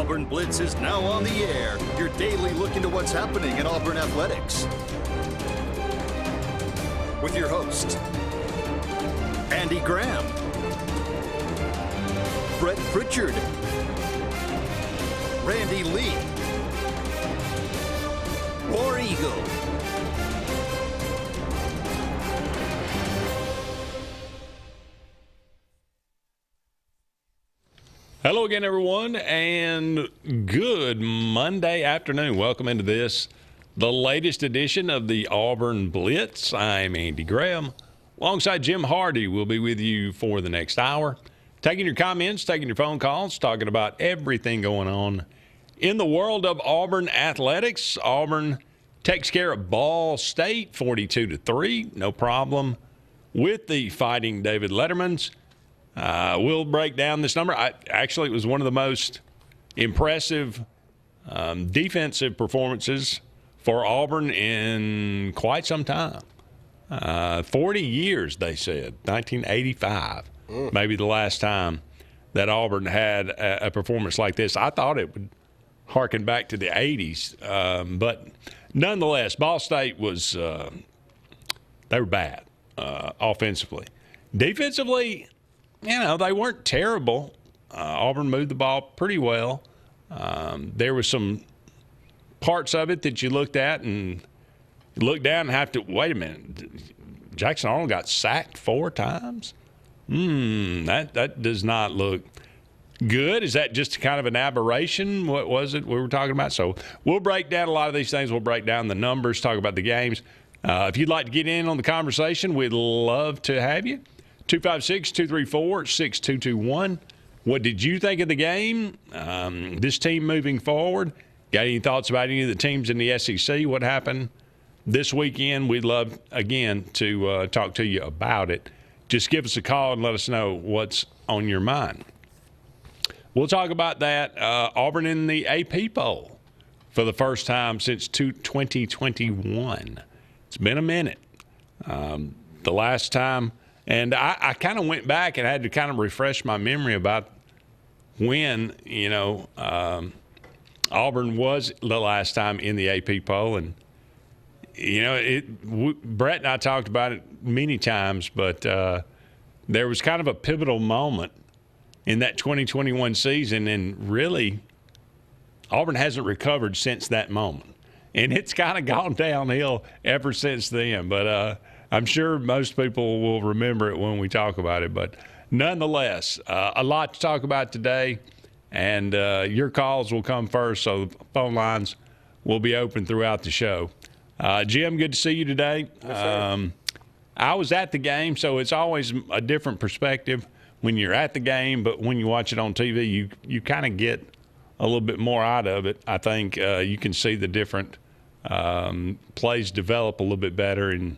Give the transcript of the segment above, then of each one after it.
Auburn Blitz is now on the air, your daily look into what's happening in Auburn athletics. With your hosts, Andy Graham, Brett Pritchard, Randy Lee, War Eagle. Hello again, everyone, and good Monday afternoon. Welcome into this, the latest edition of the Auburn Blitz. I'm Andy Graham. Alongside Jim Hardy, we'll be with you for the next hour, taking your comments, taking your phone calls, talking about everything going on in the world of Auburn athletics. Auburn takes care of Ball State 42-3, no problem with the Fighting David Lettermans. We'll break down this number. Actually, it was one of the most impressive defensive performances for Auburn in quite some time. 40 years, they said, 1985, maybe the last time that Auburn had a performance like this. I thought it would harken back to the 80s, but nonetheless, Ball State was they were bad offensively. Defensively, you know, they weren't terrible. Auburn moved the ball pretty well. There were some parts of it that you looked at and looked down and have to, wait a minute, Jackson Arnold got sacked 4 times? That does not look good. Is that just kind of an aberration? What was it we were talking about? So we'll break down a lot of these things. We'll break down the numbers, talk about the games. If you'd like to get in on the conversation, we'd love to have you. 256-234-6221. What did you think of the game? This team moving forward? Got any thoughts about any of the teams in the SEC? What happened this weekend? We'd love, again, to talk to you about it. Just give us a call and let us know what's on your mind. We'll talk about that. Auburn in the AP poll for the first time since 2021. It's been a minute. The last time. And I kind of went back and had to kind of refresh my memory about when, Auburn was the last time in the AP poll. And, Brett and I talked about it many times, but there was kind of a pivotal moment in that 2021 season. And really, Auburn hasn't recovered since that moment. And it's kind of gone downhill ever since then. But I'm sure most people will remember it when we talk about it. But nonetheless, a lot to talk about today. And your calls will come first, so the phone lines will be open throughout the show. Jim, good to see you today. Yes, I was at the game, so it's always a different perspective when you're at the game. But when you watch it on TV, you kind of get a little bit more out of it. I think you can see the different plays develop a little bit better. And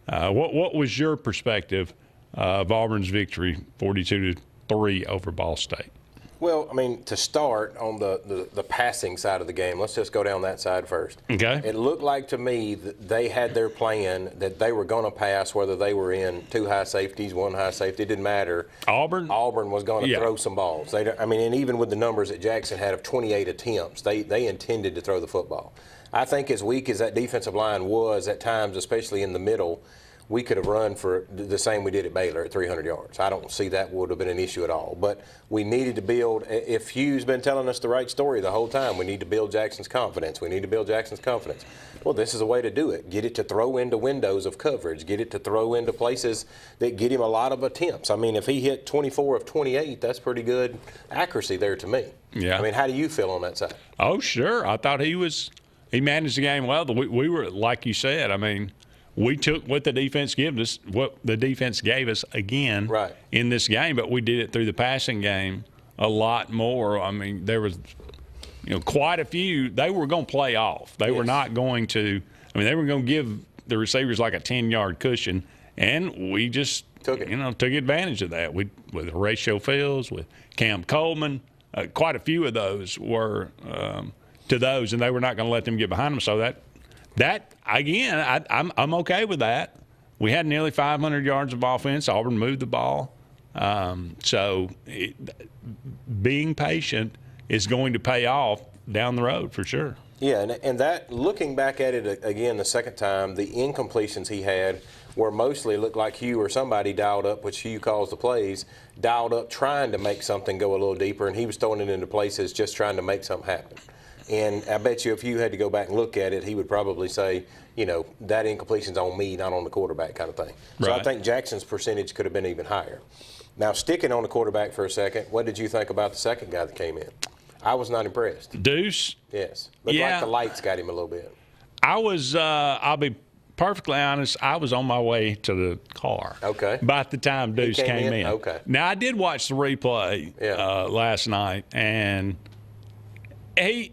what was your perspective of Auburn's victory, 42-3 over Ball State? Well, I mean, to start on the passing side of the game, let's just go down that side first. Okay. It looked like to me that they had their plan, that they were going to pass, whether they were in 2 high safeties, 1 high safety, it didn't matter. Auburn was going to throw some balls. And even with the numbers that Jackson had of 28 attempts, they intended to throw the football. I think as weak as that defensive line was at times, especially in the middle, we could have run for the same we did at Baylor at 300 yards. I don't see that would have been an issue at all. But we needed to build – if Hugh's been telling us the right story the whole time, we need to build Jackson's confidence. We need to build Jackson's confidence. Well, this is a way to do it. Get it to throw into windows of coverage. Get it to throw into places that get him a lot of attempts. I mean, if he hit 24 of 28, that's pretty good accuracy there to me. Yeah. I mean, how do you feel on that side? Oh, sure. I thought he managed the game well. We were, like you said, I mean – we took what the defense gave us, again in this game, but we did it through the passing game a lot more. I mean, there was, quite a few. They were going to play off. They were not going to. I mean, they were going to give the receivers like a 10-yard cushion, and we just took advantage of that. With Horatio Fields, with Cam Coleman, quite a few of those were to those, and they were not going to let them get behind them. So that again, I'm okay with that. We had nearly 500 yards of offense. Auburn moved the ball. So being patient is going to pay off down the road for sure. Yeah, and that, looking back at it again the second time, the incompletions he had were mostly looked like Hugh or somebody dialed up, which Hugh calls the plays, dialed up trying to make something go a little deeper, and he was throwing it into places just trying to make something happen. And I bet you if Hugh had to go back and look at it, he would probably say, that incompletion's on me, not on the quarterback kind of thing. So Right. I think Jackson's percentage could have been even higher. Now, sticking on the quarterback for a second, what did you think about the second guy that came in? I was not impressed. Deuce, Yes. Looked Yeah. like the lights got him a little bit. I was, I'll be perfectly honest, I was on my way to the car. Okay. By the time Deuce came came in? in. Okay. Now, I did watch the replay Yeah. last night, and he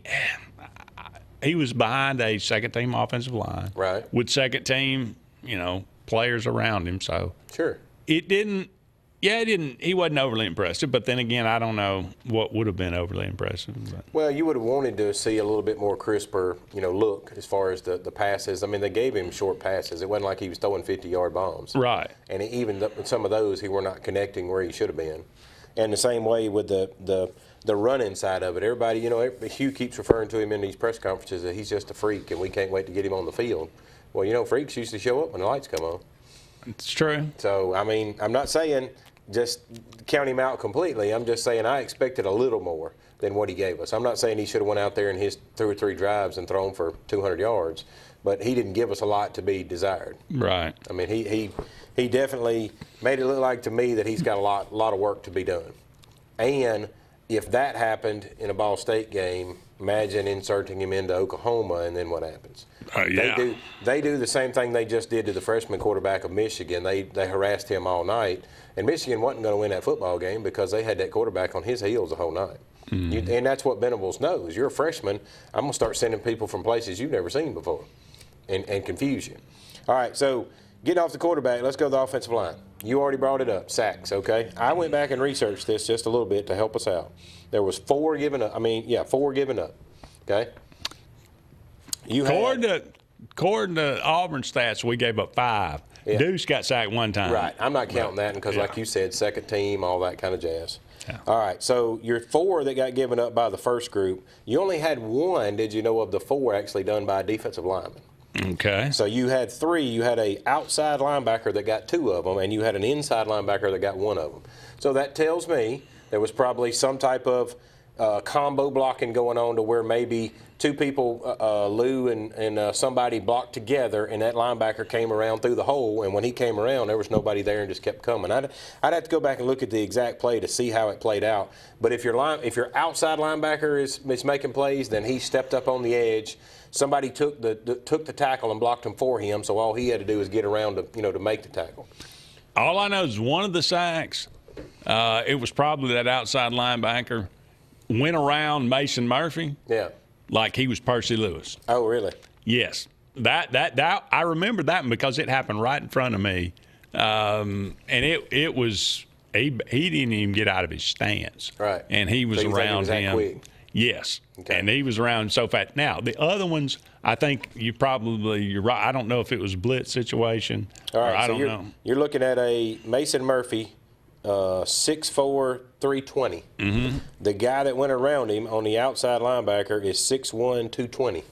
was behind a second-team offensive line. Right. With second-team, players around him. So Sure. it didn't – he wasn't overly impressive. But then again, I don't know what would have been overly impressive. But. Well, you would have wanted to see a little bit more crisper, look as far as the passes. I mean, they gave him short passes. It wasn't like he was throwing 50-yard bombs. Right. And even some of those, he were not connecting where he should have been. And the same way with the running side of it. Everybody, Hugh keeps referring to him in these press conferences that he's just a freak and we can't wait to get him on the field. Well, freaks usually show up when the lights come on. It's true. So, I mean, I'm not saying just count him out completely. I'm just saying I expected a little more than what he gave us. I'm not saying he should have went out there in his 2 or 3 drives and thrown for 200 yards, but he didn't give us a lot to be desired. Right. I mean, he definitely made it look like to me that he's got a lot of work to be done. And if that happened in a Ball State game, imagine inserting him into Oklahoma and then what happens? Yeah. They do the same thing they just did to the freshman quarterback of Michigan. They harassed him all night, and Michigan wasn't going to win that football game because they had that quarterback on his heels the whole night. Mm-hmm. And that's what Venables knows. You're a freshman. I'm going to start sending people from places you've never seen before and confuse you. All right, so getting off the quarterback, let's go to the offensive line. You already brought it up, sacks, okay? I went back and researched this just a little bit to help us out. There was 4 given up. 4 given up, okay? According to Auburn stats, we gave up 5. Yeah. Deuce got sacked 1 time. Right. I'm not counting that because, like you said, second team, all that kind of jazz. Yeah. All right. So your 4 that got given up by the first group, you only had 1, did you know, of the 4 actually done by a defensive lineman. Okay. So you had 3. You had a outside linebacker that got 2 of them, and you had an inside linebacker that got 1 of them. So that tells me there was probably some type of combo blocking going on to where maybe 2 people, Lou and somebody blocked together, and that linebacker came around through the hole, and when he came around, there was nobody there and just kept coming. I'd have to go back and look at the exact play to see how it played out. But if your outside linebacker is making plays, then he stepped up on the edge. Somebody took the tackle and blocked him for him, so all he had to do was get around to make the tackle. All I know is one of the sacks, it was probably that outside linebacker, went around Mason Murphy. Yeah. Like he was Percy Lewis. Oh, really? Yes. That I remember that one because it happened right in front of me. And it was he didn't even get out of his stance. Right. And he was So you think he around was that him. quick? Yes. Okay. And he was around so fast. Now, the other ones, I think you're right. I don't know if it was a blitz situation. All right, or I so don't know. You're looking at a Mason Murphy, 6'4", 320. Mm-hmm. The guy that went around him on the outside linebacker is 6'1", 220.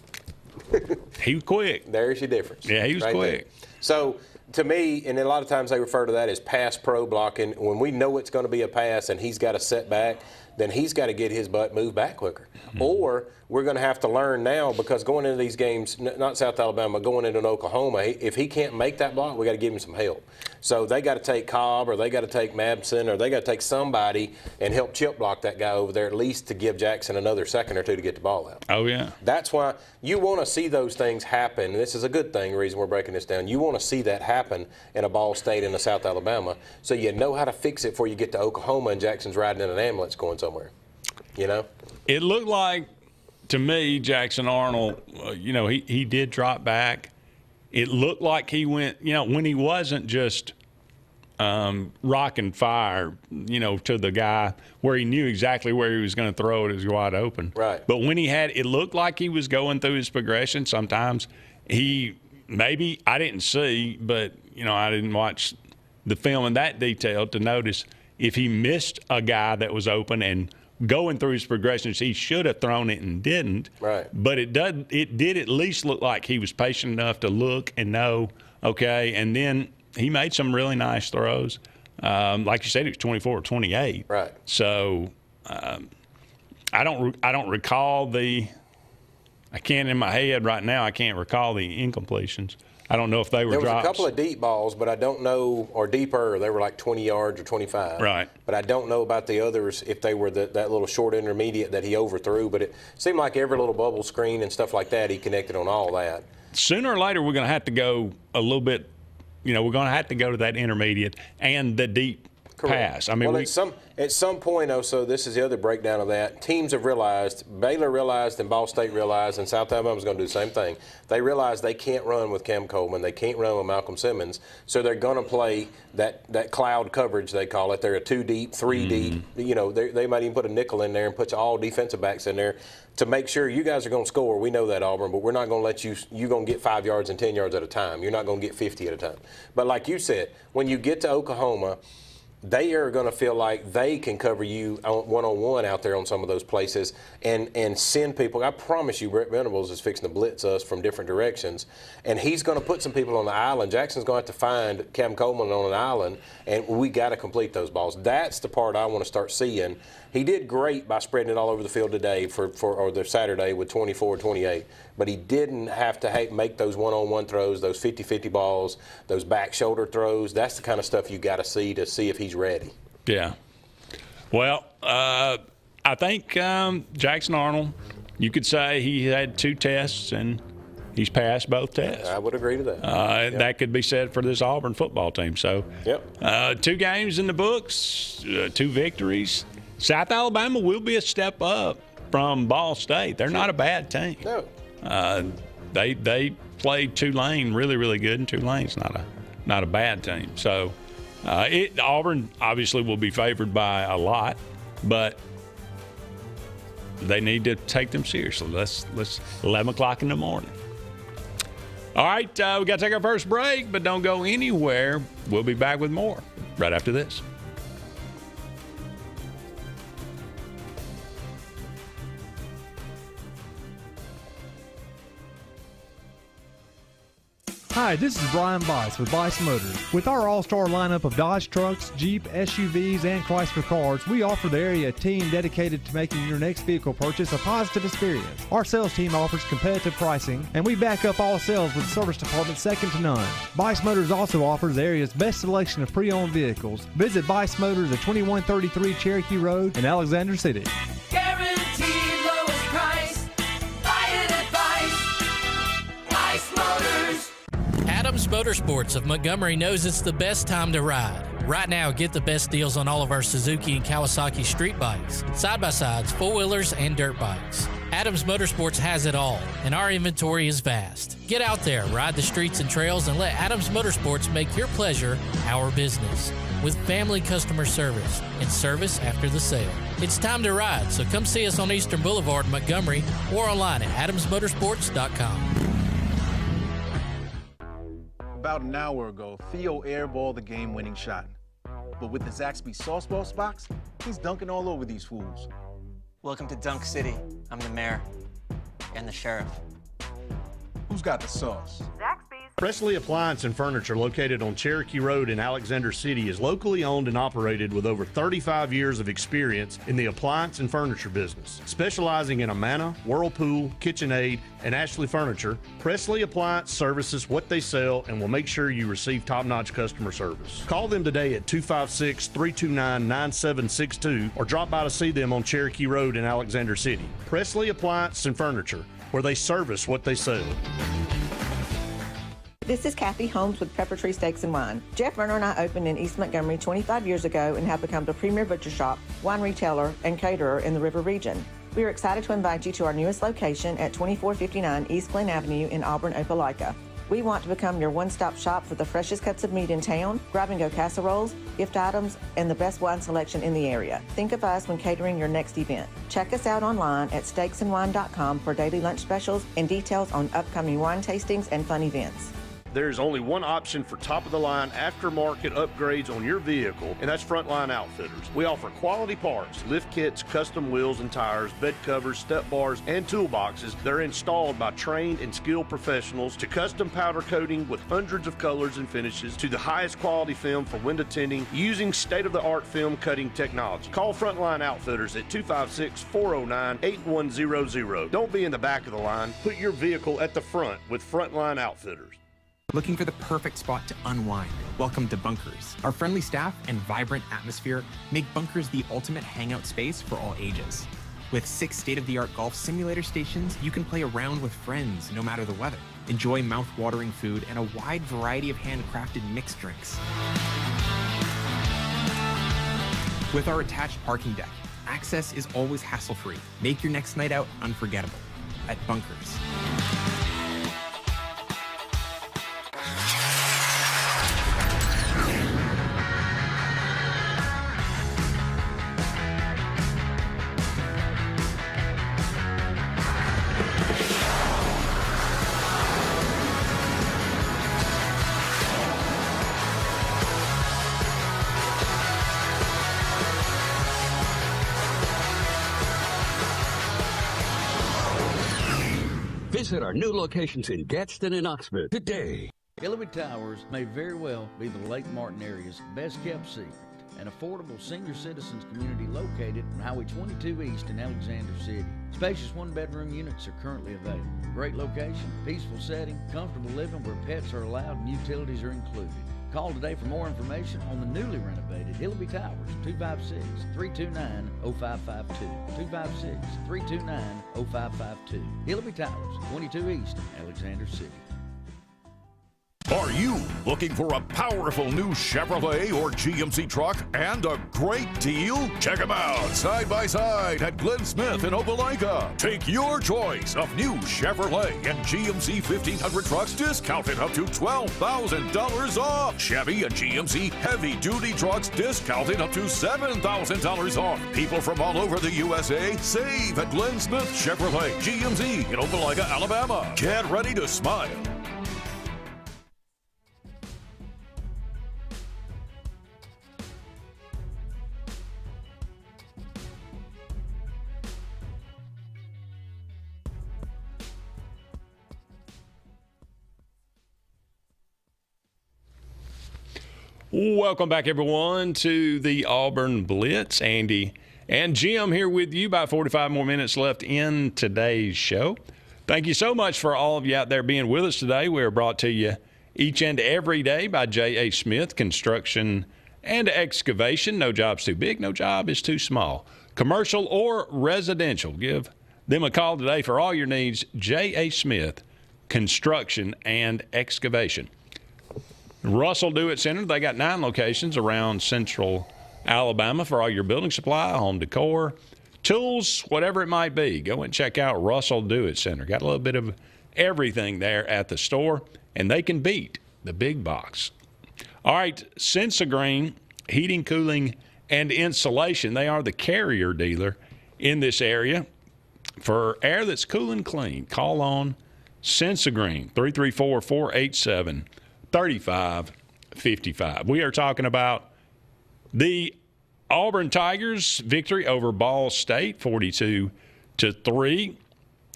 He was quick. There's your difference. Yeah, he was right quick. there. So, to me, and a lot of times they refer to that as pass pro blocking. When we know it's going to be a pass and he's got to set back, then he's got to get his butt moved back quicker. Mm-hmm. Or we're going to have to learn now, because going into these games, not South Alabama, going into Oklahoma, if he can't make that block, we got to give him some help. So they got to take Cobb, or they got to take Mabson, or they got to take somebody and help chip block that guy over there, at least to give Jackson another second or 2 to get the ball out. Oh, yeah. That's why you want to see those things happen. And this is a good thing, the reason we're breaking this down. You want to see that happen in a Ball State and a South Alabama, so you know how to fix it before you get to Oklahoma and Jackson's riding in an ambulance going somewhere. You know? It looked like, to me, Jackson Arnold, he did drop back. It looked like he went, when he wasn't just rock and fire, to the guy where he knew exactly where he was going to throw it as wide open. Right. But when it looked like he was going through his progression. Sometimes I didn't see, but, I didn't watch the film in that detail to notice if he missed a guy that was open and going through his progressions, he should have thrown it and didn't. Right. But it did at least look like he was patient enough to look and know, okay, and then he made some really nice throws. Like you said, he was 24 or 28. Right. So I don't recall I can't in my head right now, I can't recall the incompletions. I don't know if they were drops. There was a couple of deep balls, but I don't know, or deeper, they were like 20 yards or 25. Right. But I don't know about the others, if they were that little short intermediate that he overthrew. But it seemed like every little bubble screen and stuff like that, he connected on all that. Sooner or later, we're going to have to go a little bit, we're going to have to go to that intermediate and the deep pass. I mean, at some point, so this is the other breakdown of that. Teams have realized, Baylor realized, and Ball State realized, and South Alabama's going to do the same thing. They realize they can't run with Cam Coleman. They can't run with Malcolm Simmons. So they're going to play that cloud coverage, they call it. They're a 2 deep, 3 deep. They might even put a nickel in there and put all defensive backs in there to make sure you guys are going to score. We know that, Auburn, but we're not going to let you're going to get 5 yards and 10 yards at a time. You're not going to get 50 at a time. But like you said, when you get to Oklahoma, they are going to feel like they can cover you one-on-one out there on some of those places and send people. I promise you, Brett Venables is fixing to blitz us from different directions, and he's going to put some people on the island. Jackson's going to have to find Cam Coleman on an island, and we got to complete those balls. That's the part I want to start seeing. He did great by spreading it all over the field today or the Saturday with 24-28, but he didn't have to make those one-on-one throws, those 50-50 balls, those back shoulder throws. That's the kind of stuff you got to see if he's ready. Yeah. Well, I think Jackson Arnold, you could say he had 2 tests and he's passed both tests. I would agree to that. That could be said for this Auburn football team. So, 2 games in the books, 2 victories. South Alabama will be a step up from Ball State. They're not a bad team. No. They played Tulane really, really good, and Tulane's not a bad team. So Auburn obviously will be favored by a lot, but they need to take them seriously. Let's 11 o'clock in the morning. All right, we got to take our first break, but don't go anywhere. We'll be back with more right after this. Hi, this is Brian Bice with Bice Motors. With our all-star lineup of Dodge trucks, Jeep, SUVs, and Chrysler cars, we offer the area a team dedicated to making your next vehicle purchase a positive experience. Our sales team offers competitive pricing, and we back up all sales with service department second to none. Bice Motors also offers the area's best selection of pre-owned vehicles. Visit Bice Motors at 2133 Cherokee Road in Alexander City. Guaranteed lowest price. Buy it at Bice Motors. Adams Motorsports of Montgomery knows it's the best time to ride. Right now, get the best deals on all of our Suzuki and Kawasaki street bikes, side-by-sides, four-wheelers, and dirt bikes. Adams Motorsports has it all, and our inventory is vast. Get out there, ride the streets and trails, and let Adams Motorsports make your pleasure our business. With family customer service and service after the sale. It's time to ride, so come see us on Eastern Boulevard in Montgomery or online at adamsmotorsports.com. About an hour ago, Theo airballed the game-winning shot. But with the Zaxby's Sauce Boss box, he's dunking all over these fools. Welcome to Dunk City. I'm the mayor and the sheriff. Who's got the sauce? Presley Appliance and Furniture, located on Cherokee Road in Alexander City, is locally owned and operated with over 35 years of experience in the appliance and furniture business. Specializing in Amana, Whirlpool, KitchenAid, and Ashley Furniture, Presley Appliance services what they sell and will make sure you receive top-notch customer service. Call them today at 256-329-9762 or drop by to see them on Cherokee Road in Alexander City. Presley Appliance and Furniture, where they service what they sell. This is Kathy Holmes with Pepper Tree Steaks and Wine. Jeff Verner and I opened in East Montgomery 25 years ago and have become the premier butcher shop, wine retailer, and caterer in the River region. We are excited to invite you to our newest location at 2459 East Glen Avenue in Auburn, Opelika. We want to become your one-stop shop for the freshest cuts of meat in town, grab-and-go casseroles, gift items, and the best wine selection in the area. Think of us when catering your next event. Check us out online at steaksandwine.com for daily lunch specials and details on upcoming wine tastings and fun events. There's only one option for top-of-the-line aftermarket upgrades on your vehicle, and that's Frontline Outfitters. We offer quality parts, lift kits, custom wheels and tires, bed covers, step bars, and toolboxes. They're installed by trained and skilled professionals, to custom powder coating with hundreds of colors and finishes, to the highest quality film for window tinting using state-of-the-art film cutting technology. Call Frontline Outfitters at 256-409-8100. Don't be in the back of the line. Put your vehicle at the front with Frontline Outfitters. Looking for the perfect spot to unwind? Welcome to Bunkers. Our friendly staff and vibrant atmosphere make Bunkers the ultimate hangout space for all ages. With 6 state-of-the-art golf simulator stations, you can play around with friends no matter the weather. Enjoy mouth-watering food and a wide variety of handcrafted mixed drinks. With our attached parking deck, access is always hassle-free. Make your next night out unforgettable at Bunkers. Visit our new locations in Gadsden and Oxford today. Hillary Towers may very well be the Lake Martin area's best kept secret. An affordable senior citizens community located on Highway 22 East in Alexander City. Spacious one-bedroom units are currently available. Great location, peaceful setting, comfortable living where pets are allowed and utilities are included. Call today for more information on the newly renovated Hillary Towers, 256-329-0552. 256-329-0552. Hillary Towers, 22 East, Alexander City. Are you looking for a powerful new Chevrolet or GMC truck and a great deal? Check them out side by side at Glenn Smith in Opelika. Take your choice of new Chevrolet and GMC 1500 trucks discounted up to $12,000 off. Chevy and GMC heavy-duty trucks discounted up to $7,000 off. People from all over the USA save at Glenn Smith Chevrolet GMC in Opelika, Alabama. Get ready to smile. Welcome back, everyone, to the Auburn Blitz. Andy and Jim here with you. About 45 more minutes left in today's show. Thank you so much for all of you out there being with us today. We are brought to you each and every day by J.A. Smith Construction and Excavation. No job's too big, no job is too small. Commercial or residential, give them a call today for all your needs. J.A. Smith Construction and Excavation. Russell Do-It Center, they got 9 locations around central Alabama for all your building supply, home decor, tools, whatever it might be. Go and check out Russell Do-It Center. Got a little bit of everything there at the store, and they can beat the big box. All right, Sensagreen Heating, Cooling, and Insulation. They are the carrier dealer in this area for air that's cool and clean. Call on Sensagreen, 334-487-3555. We are talking about the Auburn Tigers' victory over Ball State, 42-3.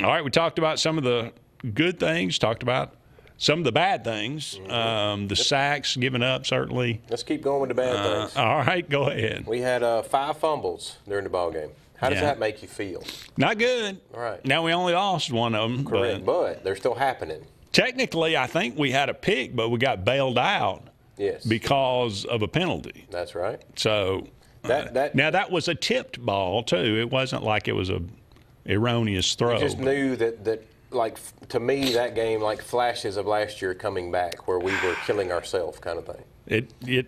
All right, we talked about some of the good things, talked about some of the bad things. The sacks given up, certainly. Let's keep going with the bad things. All right, go ahead. We had 5 fumbles during the ball game. How does that make you feel? Not good. All right. Now, we only lost one of them. Correct, but they're still happening. Technically, I think we had a pick, but we got bailed out because of a penalty. That's right. So now that was a tipped ball, too. It wasn't like it was a erroneous throw. I just knew that, like, to me, that game, like flashes of last year coming back where we were killing ourselves kind of thing.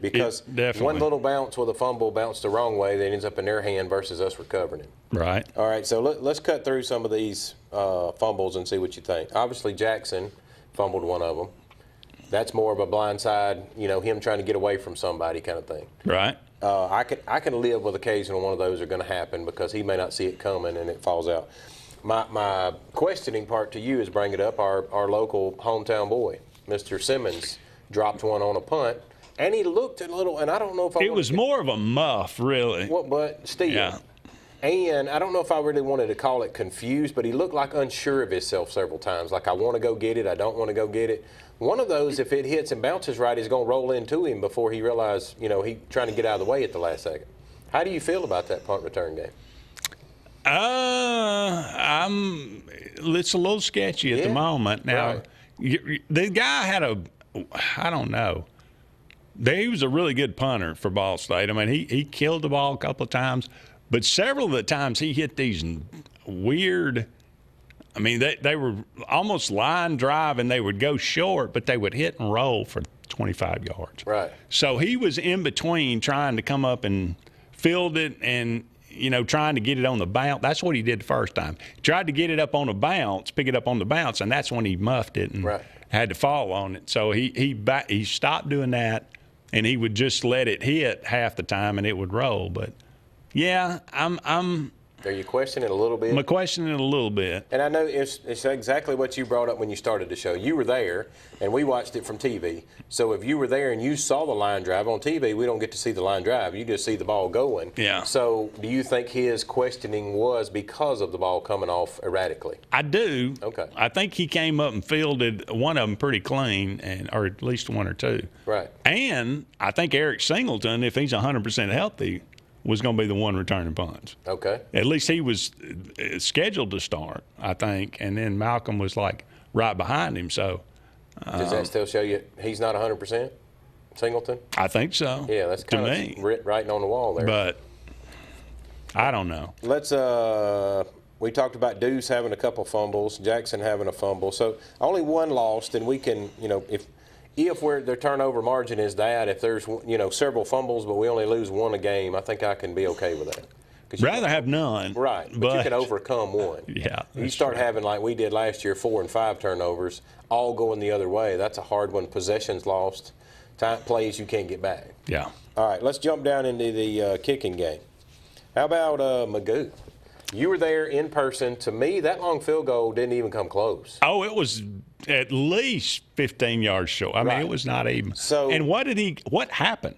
Because definitely. One little bounce with a fumble bounced the wrong way, that ends up in their hand versus us recovering it. Right. All right, so let's cut through some of these fumbles and see what you think. Obviously, Jackson fumbled one of them. That's more of a blindside, him trying to get away from somebody kind of thing. Right. I can live with occasional one of those are going to happen because he may not see it coming and it falls out. My questioning part to you is bring it up our local hometown boy, Mr. Simmons dropped one on a punt, and he looked a little. And I don't know if it was more of a muff, really. Well, but still. Yeah. And I don't know if I really wanted to call it confused, but he looked like unsure of himself several times. Like, I want to go get it, I don't want to go get it. One of those, if it hits and bounces right, is going to roll into him before he realized, he trying to get out of the way at the last second. How do you feel about that punt return game? It's a little sketchy at the moment. Now, the guy I don't know. He was a really good punter for Ball State. I mean, he killed the ball a couple of times. But several of the times he hit these weird, I mean, they were almost line drive, and they would go short, but they would hit and roll for 25 yards. Right. So he was in between trying to come up and field it and, trying to get it on the bounce. That's what he did the first time. He tried to get it up on the bounce, pick it up on the bounce, and that's when he muffed it and had to fall on it. So he stopped doing that, and he would just let it hit half the time, and it would roll. But yeah, Are you questioning it a little bit? I'm questioning it a little bit. And I know it's exactly what you brought up when you started the show. You were there, and we watched it from TV. So if you were there and you saw the line drive on TV, we don't get to see the line drive. You just see the ball going. Yeah. So do you think his questioning was because of the ball coming off erratically? I do. Okay. I think he came up and fielded one of them pretty clean, or at least one or two. Right. And I think Eric Singleton, if he's 100% healthy, was going to be the one returning punts. Okay. At least he was scheduled to start, I think, and then Malcolm was like right behind him. So does that still show you he's not 100%, Singleton? I think so. Yeah, that's kind of writing on the wall there. But I don't know. Let's we talked about Deuce having a couple fumbles, Jackson having a fumble. So only one lost, and we can, if their turnover margin is that, if there's several fumbles but we only lose one a game, I think I can be okay with that. Rather have none. Right, but you can overcome one. Yeah. You start having, like we did last year, 4 and 5 turnovers, all going the other way. That's a hard one. Possessions lost, plays you can't get back. Yeah. All right, let's jump down into the kicking game. How about Magoo? You were there in person. To me, that long field goal didn't even come close. Oh, it was at least 15 yards short. I mean, it was not even. So, and what happened?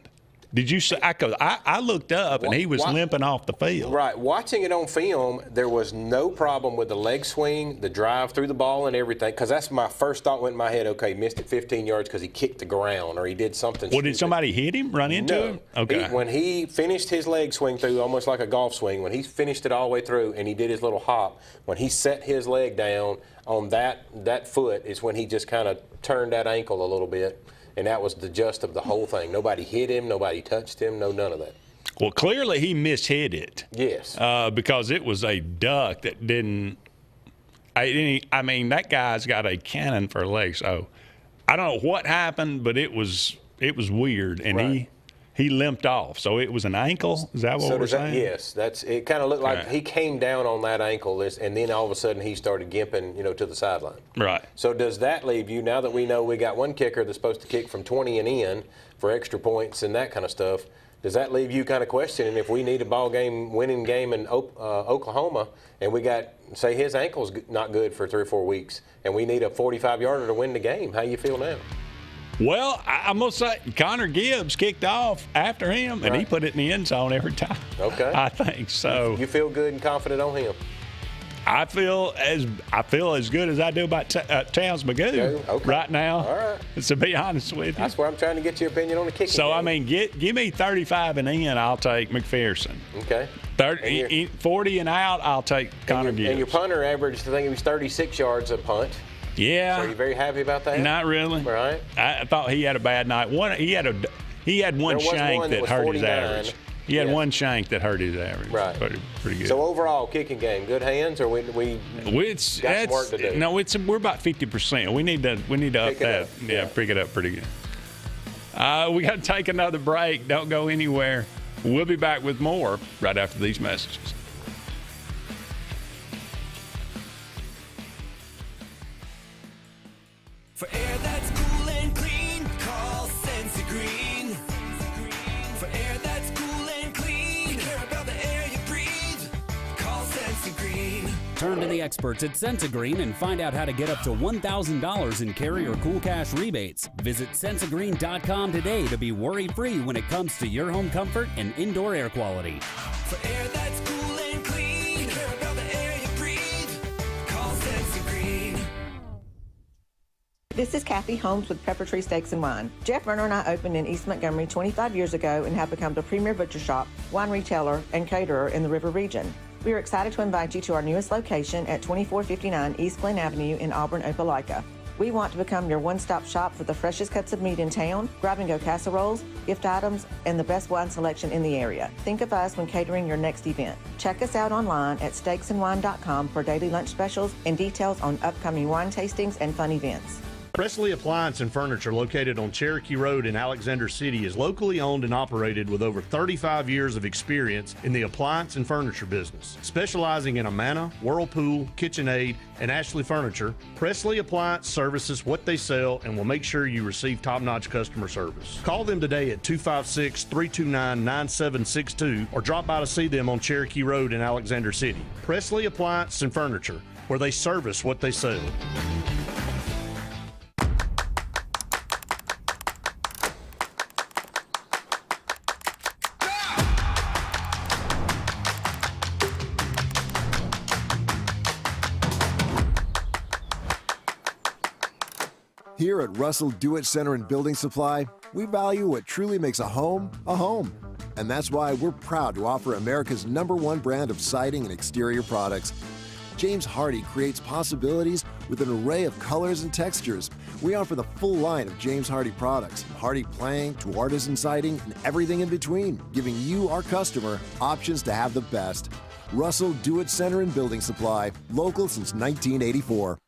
Did you say? I looked up, and he was limping off the field. Right. Watching it on film, there was no problem with the leg swing, the drive through the ball, and everything. Because that's my first thought went in my head. Okay, missed it 15 yards because he kicked the ground or he did something. Well, did somebody hit him, run into him? Okay. When he finished his leg swing through, almost like a golf swing, when he finished it all the way through and he did his little hop, when he set his leg down on that foot is when he just kind of turned that ankle a little bit. And that was the gist of the whole thing. Nobody hit him. Nobody touched him. None of that. Well, clearly he mishit it. Yes. Because it was a duck that didn't. I mean, that guy's got a cannon for a leg. So I don't know what happened, but it was weird, and he limped off. So it was an ankle. Is that what we're saying? Yes. It kind of looked like he came down on that ankle, and then all of a sudden he started gimping, to the sideline. Right. So does that leave you, now that we know we got one kicker that's supposed to kick from 20 and in for extra points and that kind of stuff, does that leave you kind of questioning if we need a winning game in Oklahoma, and we got, say, his ankle's not good for 3 or 4 weeks, and we need a 45-yarder to win the game? How you feel now? Well, I'm going to say Connor Gibbs kicked off after him, and he put it in the end zone every time. Okay. I think so. You feel good and confident on him? I feel as good as I do about Towns Magoo right now. All right. To be honest with you. That's where I'm trying to get your opinion on the kicking So, game. I mean, give me 35 and in, I'll take McPherson. Okay. 40 and out, I'll take Connor Gibbs. And your punter averaged, I think it was 36 yards a punt. Yeah. So are you very happy about that? Not really. Right. I thought he had a bad night. He had one shank that hurt his average. He had one shank that hurt his average. Right. Pretty good. So overall, kicking game, good hands, or we got some work to do? No, we're about 50%. We need to up that. Yeah, pick it up pretty good. We got to take another break. Don't go anywhere. We'll be back with more right after these messages. For air that's cool and clean, call Sensi Green. For air that's cool and clean, we care about the air you breathe. Call Sensi Green. Turn to the experts at Sensagreen and find out how to get up to $1,000 in carrier cool cash rebates. Visit sensagreen.com today to be worry-free when it comes to your home comfort and indoor air quality. For air that's cool and clean, care about the air you breathe. Call Sensagreen. This is Kathy Holmes with Pepper Tree Steaks and Wine. Jeff Verner and I opened in East Montgomery 25 years ago and have become the premier butcher shop, wine retailer, and caterer in the River region. We are excited to invite you to our newest location at 2459 East Glen Avenue in Auburn, Opelika. We want to become your one-stop shop for the freshest cuts of meat in town, grab-and-go casseroles, gift items, and the best wine selection in the area. Think of us when catering your next event. Check us out online at steaksandwine.com for daily lunch specials and details on upcoming wine tastings and fun events. Presley Appliance and Furniture, located on Cherokee Road in Alexander City, is locally owned and operated with over 35 years of experience in the appliance and furniture business. Specializing in Amana, Whirlpool, KitchenAid, and Ashley Furniture, Presley Appliance services what they sell and will make sure you receive top-notch customer service. Call them today at 256-329-9762 or drop by to see them on Cherokee Road in Alexander City. Presley Appliance and Furniture, where they service what they sell. Here at Russell Do-It Center and Building Supply, we value what truly makes a home a home. And that's why we're proud to offer America's #1 brand of siding and exterior products. James Hardie creates possibilities with an array of colors and textures. We offer the full line of James Hardie products, Hardie plank to artisan siding and everything in between, giving you, our customer, options to have the best. Russell Do-It Center and Building Supply, local since 1984.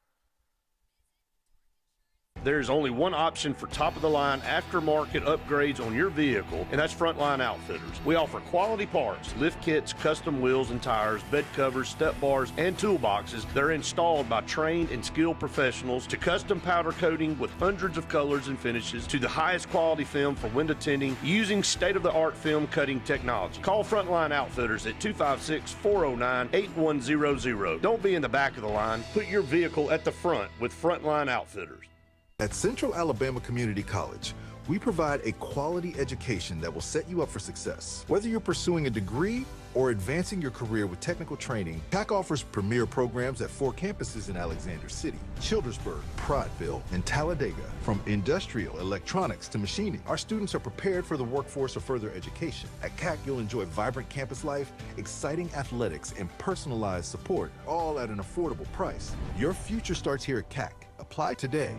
There's only one option for top-of-the-line aftermarket upgrades on your vehicle, and that's Frontline Outfitters. We offer quality parts, lift kits, custom wheels and tires, bed covers, step bars, and toolboxes that are installed by trained and skilled professionals, to custom powder coating with hundreds of colors and finishes, to the highest quality film for window tinting using state-of-the-art film cutting technology. Call Frontline Outfitters at 256-409-8100. Don't be in the back of the line. Put your vehicle at the front with Frontline Outfitters. At Central Alabama Community College, we provide a quality education that will set you up for success. Whether you're pursuing a degree or advancing your career with technical training, CAC offers premier programs at 4 campuses in Alexander City, Childersburg, Prattville, and Talladega. From industrial, electronics to machining, our students are prepared for the workforce or further education. At CAC, you'll enjoy vibrant campus life, exciting athletics, and personalized support, all at an affordable price. Your future starts here at CAC. Apply today.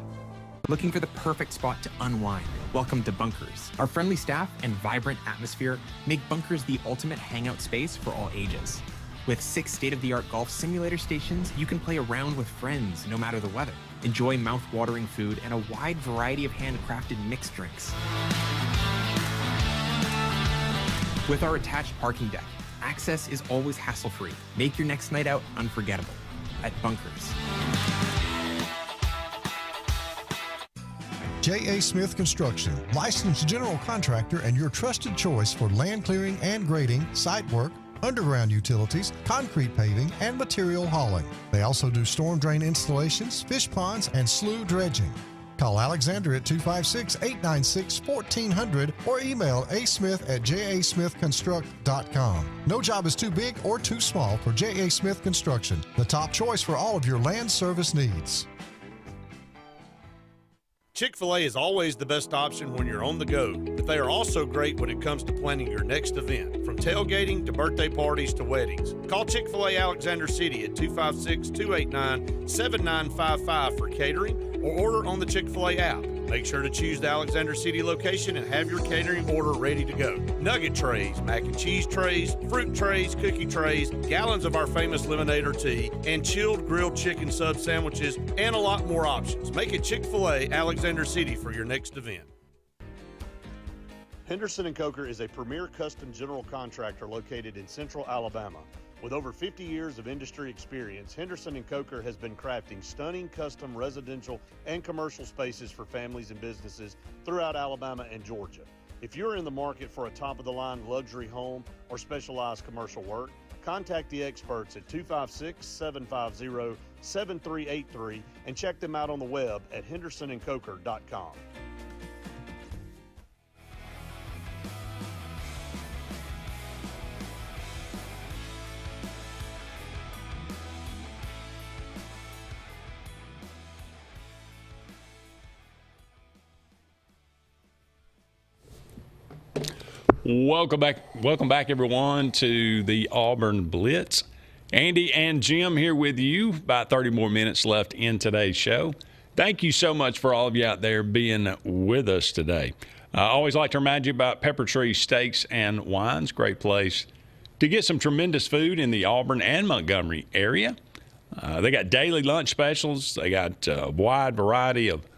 Looking for the perfect spot to unwind? Welcome to Bunkers. Our friendly staff and vibrant atmosphere make Bunkers the ultimate hangout space for all ages. With 6 state-of-the-art golf simulator stations, you can play around with friends no matter the weather. Enjoy mouth-watering food and a wide variety of handcrafted mixed drinks. With our attached parking deck, access is always hassle-free. Make your next night out unforgettable at Bunkers. J.A. Smith Construction, licensed general contractor and your trusted choice for land clearing and grading, site work, underground utilities, concrete paving, and material hauling. They also do storm drain installations, fish ponds, and slough dredging. Call Alexander at 256-896-1400 or email asmith@jasmithconstruct.com. No job is too big or too small for J.A. Smith Construction, the top choice for all of your land service needs. Chick-fil-A is always the best option when you're on the go, but they are also great when it comes to planning your next event, from tailgating to birthday parties to weddings. Call Chick-fil-A Alexander City at 256-289-7955 for catering or order on the Chick-fil-A app. Make sure to choose the Alexander City location and have your catering order ready to go. Nugget trays, mac and cheese trays, fruit trays, cookie trays, gallons of our famous lemonade or tea, and chilled grilled chicken sub sandwiches, and a lot more options. Make it Chick-fil-A Alexander City for your next event. Henderson & Coker is a premier custom general contractor located in Central Alabama. With over 50 years of industry experience, Henderson & Coker has been crafting stunning custom residential and commercial spaces for families and businesses throughout Alabama and Georgia. If you're in the market for a top-of-the-line luxury home or specialized commercial work, contact the experts at 256-750-7383 and check them out on the web at hendersonandcoker.com. Welcome back, everyone, to the Auburn Blitz. Andy and Jim here with you. About 30 more minutes left in today's show. Thank you so much for all of you out there being with us today. I always like to remind you about Pepper Tree Steaks and Wines. Great place to get some tremendous food in the Auburn and Montgomery area. They got daily lunch specials. They got a wide variety of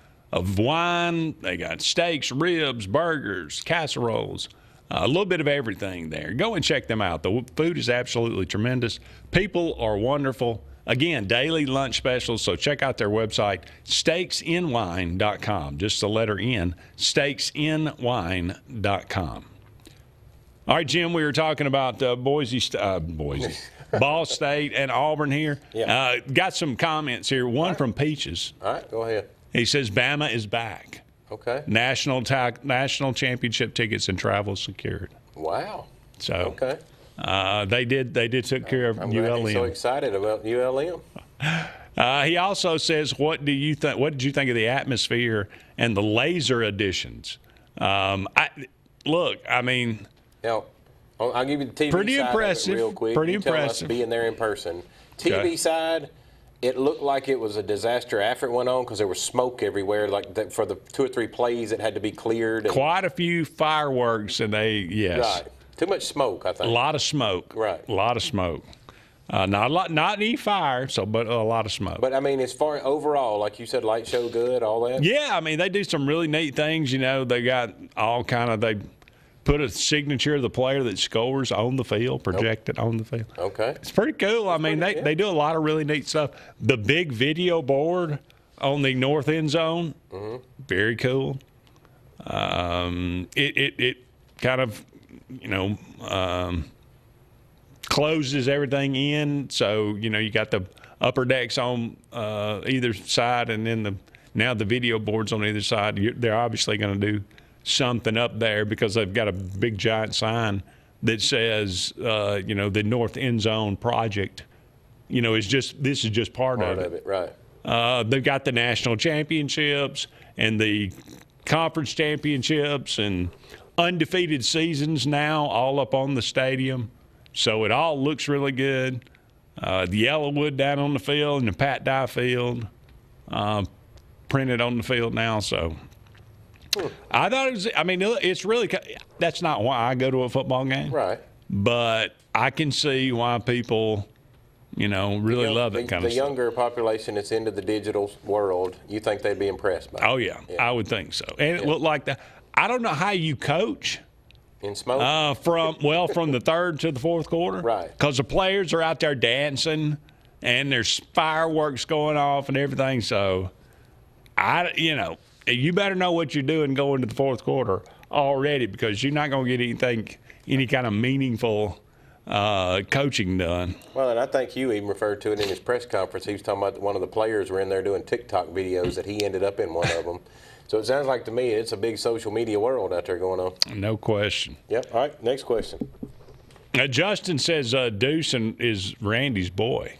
wine. They got steaks, ribs, burgers, casseroles. A little bit of everything there. Go and check them out. The food is absolutely tremendous. People are wonderful. Again, daily lunch specials, so check out their website, steaksandwine.com. Just the letter N, steaksandwine.com. All right, Jim, we were talking about Ball State and Auburn here. Yeah. Got some comments here. One from Peaches. All right, go ahead. He says, Bama is back. Okay. National championship tickets and travel secured. Wow. So okay. They did took care of I'm ULM. glad he's so excited about ULM. He also says, what did you think of the atmosphere and the laser editions? Now, I'll give you the TV pretty side impressive. Of it real quick. Pretty you tell impressive. us being there in person. TV Okay. side, it looked like it was a disaster after it went on because there was smoke everywhere. Like for the 2 or 3 plays, it had to be cleared. And, Quite a few fireworks, and right. Too much smoke, I think. A lot of smoke. Right. A lot of smoke. Not any fire, but a lot of smoke. But I mean, as far overall, like you said, light show good, all that. Yeah, I mean, they do some really neat things. You know, they got they put a signature of the player that scores on the field, projected on the field. Okay. It's pretty cool. They do a lot of really neat stuff. The big video board on the north end zone, very cool. It kind of, closes everything in. So, you got the upper decks on either side, and then now the video boards on either side. They're obviously going to do something up there because they've got a big giant sign that says, the north end zone project, this is just part of it. Right. They've got the national championships and the conference championships and undefeated seasons now all up on the stadium. So it all looks really good. The Yellowwood down on the field and the Pat Dye field printed on the field now. So I thought it was, it's really, that's not why I go to a football game. Right. But I can see why people, really love that kind of stuff. The younger population that's into the digital world, you think they'd be impressed by it? Oh, yeah. I would think so. And it looked like that. I don't know how you coach. In smoke? From the third to the fourth quarter. Right. Because the players are out there dancing and there's fireworks going off and everything. So, you better know what you're doing going to the fourth quarter already, because you're not going to get any kind of meaningful coaching done. Well, and I think you even referred to it in his press conference. He was talking about one of the players were in there doing TikTok videos that he ended up in one of them. So it sounds like to me it's a big social media world out there going on. No question. Yep. All right, next question. Justin says Deuce is Randy's boy.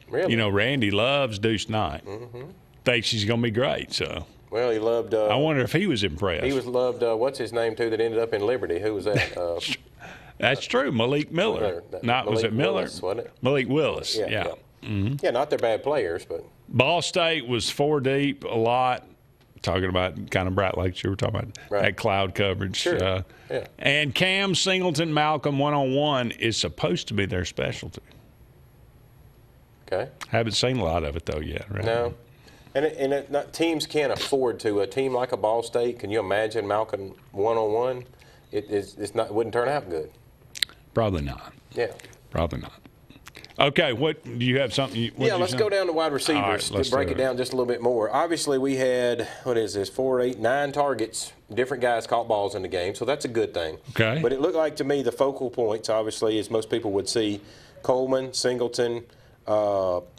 Really? Randy loves Deuce Knight. Mm-hmm. Thinks he's going to be great. So. Well, he loved. I wonder if he was impressed. He was loved. What's his name too? That ended up in Liberty. Who was that? That's true. Malik Miller. Was it Miller? Willis, wasn't it? Malik Willis. Yeah. Mm-hmm. Yeah, not their bad players, but. Ball State was 4 deep a lot. Talking about kind of bright lights you were talking about, that cloud coverage. Sure. Yeah. And Cam Singleton, Malcolm one-on-one is supposed to be their specialty. Okay. Haven't seen a lot of it though yet, right? No. And teams can't afford to. A team like a Ball State, can you imagine Malcolm one-on-one? It wouldn't turn out good. Probably not. Yeah. Probably not. Okay, what do you have something? Let's go down to wide receivers right, to break it down just a little bit more. Obviously, we had, 9 targets, different guys caught balls in the game, so that's a good thing. Okay. But it looked like to me the focal points, obviously, as most people would see, Coleman, Singleton,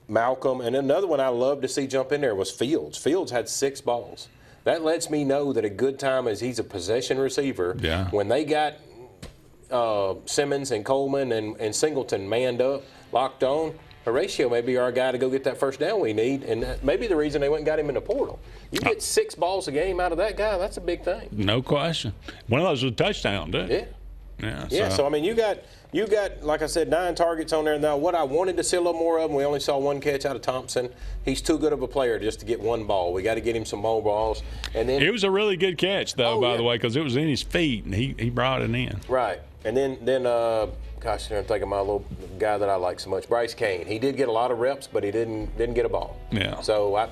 Malcolm, and another one I love to see jump in there was Fields. Fields had 6 balls. That lets me know that a good time is he's a possession receiver. Yeah. When they got Simmons and Coleman and Singleton manned up, locked on, Horatio may be our guy to go get that first down we need, and that may be the reason they went and got him in the portal. You get 6 balls a game out of that guy, that's a big thing. No question. One of those was a touchdown, too. Yeah. Yeah. So I mean, you got, like I said, 9 targets on there. Now, what I wanted to see a little more of, we only saw 1 catch out of Thompson. He's too good of a player just to get 1 ball. We got to get him some more balls. And then it was a really good catch, though, by the way, because it was in his feet, and he brought it in. Right. And then gosh, I'm thinking my little guy that I like so much, Bryce Kane. He did get a lot of reps, but he didn't get a ball. Yeah. So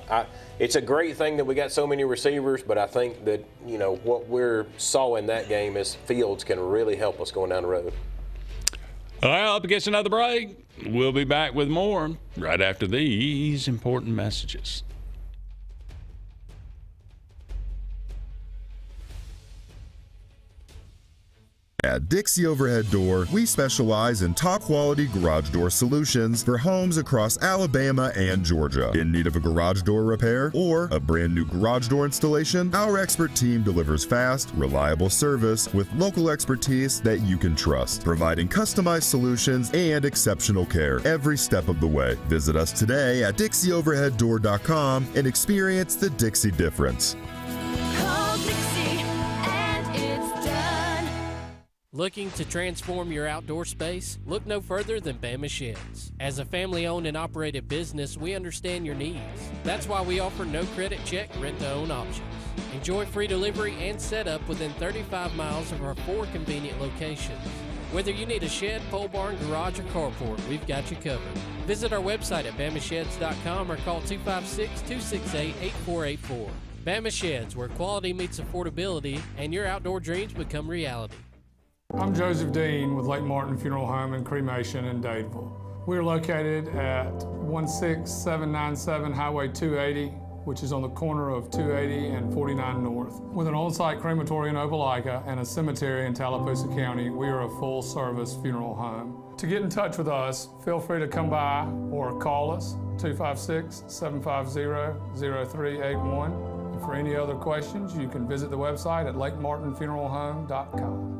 it's a great thing that we got so many receivers, but I think that, what we're saw in that game is Fields can really help us going down the road. Well, up against another break. We'll be back with more right after these important messages. At Dixie Overhead Door, we specialize in top-quality garage door solutions for homes across Alabama and Georgia. In need of a garage door repair or a brand new garage door installation, our expert team delivers fast, reliable service with local expertise that you can trust, providing customized solutions and exceptional care every step of the way. Visit us today at DixieOverheadDoor.com and experience the Dixie difference. Looking to transform your outdoor space? Look no further than Bama Sheds. As a family-owned and operated business, we understand your needs. That's why we offer no credit check, rent-to-own options. Enjoy free delivery and setup within 35 miles of our 4 convenient locations. Whether you need a shed, pole barn, garage, or carport, we've got you covered. Visit our website at BamaSheds.com or call 256-268-8484. Bama Sheds, where quality meets affordability and your outdoor dreams become reality. I'm Joseph Dean with Lake Martin Funeral Home and Cremation in Dadeville. We're located at 16797 Highway 280, which is on the corner of 280 and 49 North. With an on-site crematory in Opelika and a cemetery in Tallapoosa County, we are a full-service funeral home. To get in touch with us, feel free to come by or call us, 256-750-0381. And for any other questions, you can visit the website at lakemartinfuneralhome.com.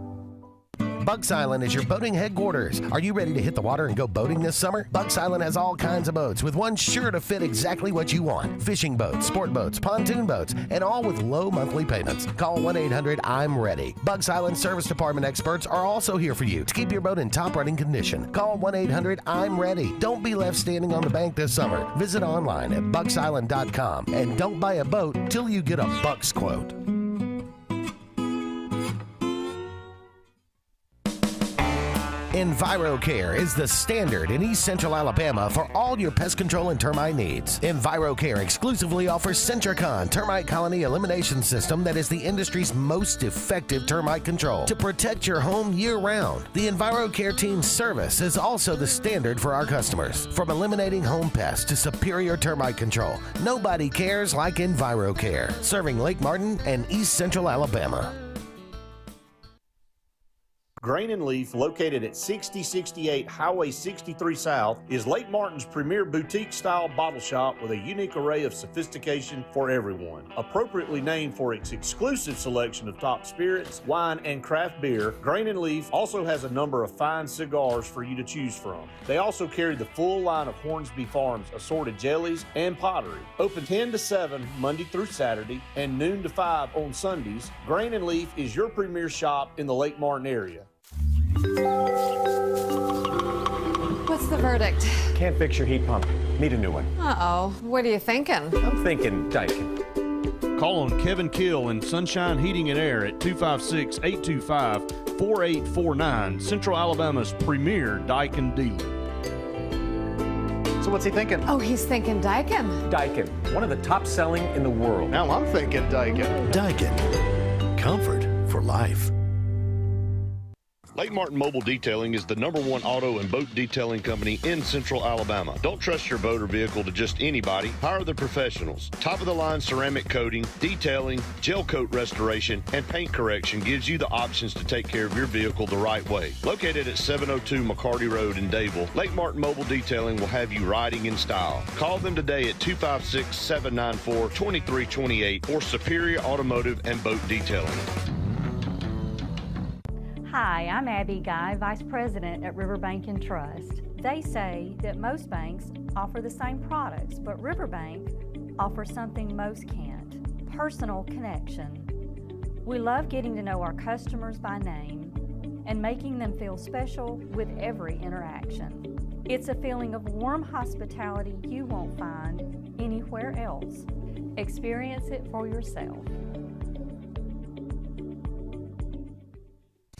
Bucks Island is your boating headquarters. Are you ready to hit the water and go boating this summer? Bucks Island has all kinds of boats, with one sure to fit exactly what you want. Fishing boats, sport boats, pontoon boats, and all with low monthly payments. Call 1-800-I'm-READY. Bucks Island Service Department experts are also here for you to keep your boat in top running condition. Call 1-800-I'm-READY. Don't be left standing on the bank this summer. Visit online at bucksisland.com and don't buy a boat till you get a Bucks quote. EnviroCare is the standard in East Central Alabama for all your pest control and termite needs. EnviroCare exclusively offers Centricon termite colony elimination system that is the industry's most effective termite control to protect your home year-round. The EnviroCare team's service is also the standard for our customers. From eliminating home pests to superior termite control, nobody cares like EnviroCare. Serving Lake Martin and East Central Alabama. Grain and Leaf, located at 6068 Highway 63 South, is Lake Martin's premier boutique-style bottle shop with a unique array of sophistication for everyone. Appropriately named for its exclusive selection of top spirits, wine, and craft beer, Grain and Leaf also has a number of fine cigars for you to choose from. They also carry the full line of Hornsby Farms assorted jellies and pottery. Open 10 to 7 Monday through Saturday and noon to 5 on Sundays, Grain and Leaf is your premier shop in the Lake Martin area. What's the verdict? Can't fix your heat pump. Need a new one. Uh-oh. What are you thinking? I'm thinking Daikin. Call on Kevin Kill and Sunshine Heating and Air at 256-825-4849, Central Alabama's premier Daikin dealer. So what's he thinking? Oh, he's thinking Daikin. Daikin, one of the top selling in the world. Now I'm thinking Daikin. Daikin. Comfort for life. Lake Martin Mobile Detailing is the #1 auto and boat detailing company in Central Alabama. Don't trust your boat or vehicle to just anybody. Hire the professionals. Top-of-the-line ceramic coating, detailing, gel coat restoration, and paint correction gives you the options to take care of your vehicle the right way. Located at 702 McCarty Road in Dadeville, Lake Martin Mobile Detailing will have you riding in style. Call them today at 256-794-2328 or Superior Automotive and Boat Detailing. Hi, I'm Abby Guy, Vice President at Riverbank and Trust. They say that most banks offer the same products, but Riverbank offers something most can't: personal connection. We love getting to know our customers by name and making them feel special with every interaction. It's a feeling of warm hospitality you won't find anywhere else. Experience it for yourself.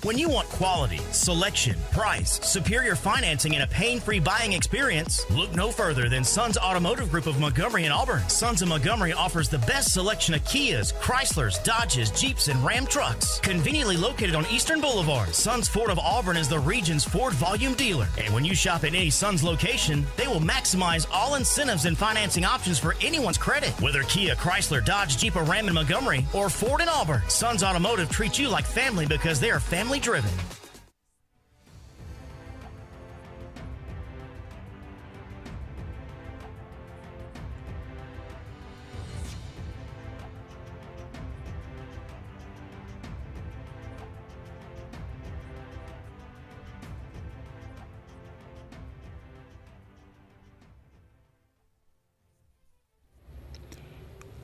When you want quality, selection, price, superior financing, and a pain-free buying experience, look no further than Sons Automotive Group of Montgomery and Auburn. Sons of Montgomery offers the best selection of Kias, Chryslers, Dodges, Jeeps, and Ram trucks. Conveniently located on Eastern Boulevard, Sons Ford of Auburn is the region's Ford volume dealer. And when you shop at any Sons location, they will maximize all incentives and financing options for anyone's credit. Whether Kia, Chrysler, Dodge, Jeep, or Ram in Montgomery, or Ford in Auburn, Sons Automotive treats you like family because they are family driven.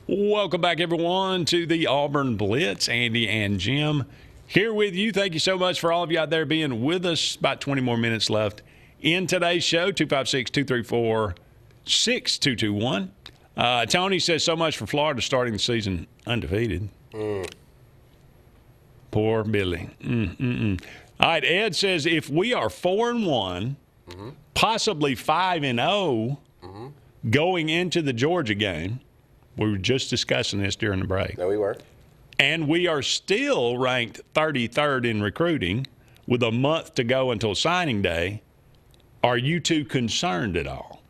Welcome back, everyone, to the Auburn Blitz. Andy and Jim here with you. Thank you so much for all of you out there being with us. About 20 more minutes left in today's show. 256-234-6221. Tony says so much for Florida starting the season undefeated. Poor Billy. All right, Ed says if we are 4-1, possibly 5-0 going into the Georgia game. We were just discussing this during the break. No, we were. And we are still ranked 33rd in recruiting with a month to go until signing day. Are you two concerned at all?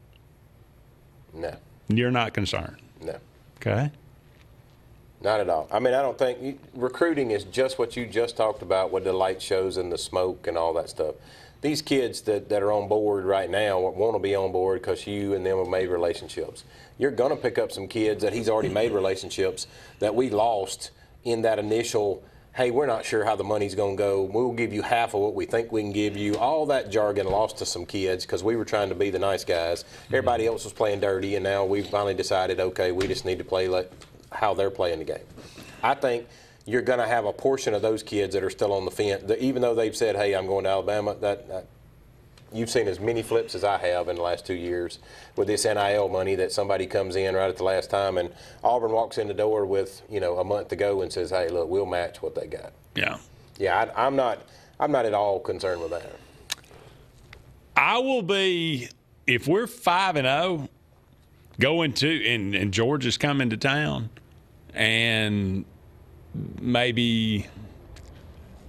No. You're not concerned? No. Okay. Not at all. I mean, I don't think recruiting is just what you just talked about with the light shows and the smoke and all that stuff. These kids that are on board right now want to be on board because you and them have made relationships. You're going to pick up some kids that he's already made relationships that we lost in that initial, hey, we're not sure how the money's going to go. We'll give you half of what we think we can give you. All that jargon lost to some kids because we were trying to be the nice guys. Everybody else was playing dirty, and now we've finally decided, okay, we just need to play how they're playing the game. I think you're going to have a portion of those kids that are still on the fence, even though they've said, hey, I'm going to Alabama. That you've seen as many flips as I have in the last 2 years with this NIL money that somebody comes in right at the last time, and Auburn walks in the door with, a month to go and says, hey, look, we'll match what they got. Yeah. Yeah, I'm not at all concerned with that. I will be, if we're 5-0 going to, and Georgia's coming to town, and maybe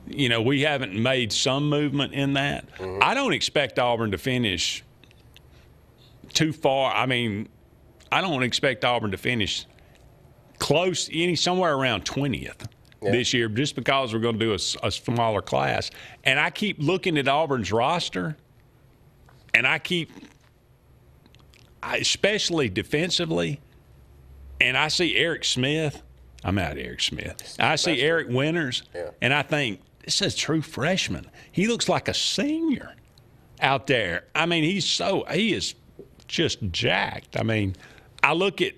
we haven't made some movement in that. I don't expect Auburn to finish too far. I mean, I don't expect Auburn to finish close, somewhere around 20th this year, just because we're going to do a smaller class. And I keep looking at Auburn's roster, and especially defensively, and I see Eric Smith. I'm out of Eric Smith. I see Eric Winters, and I think, this is a true freshman. He looks like a senior out there. I mean, he is just jacked. I mean, I look at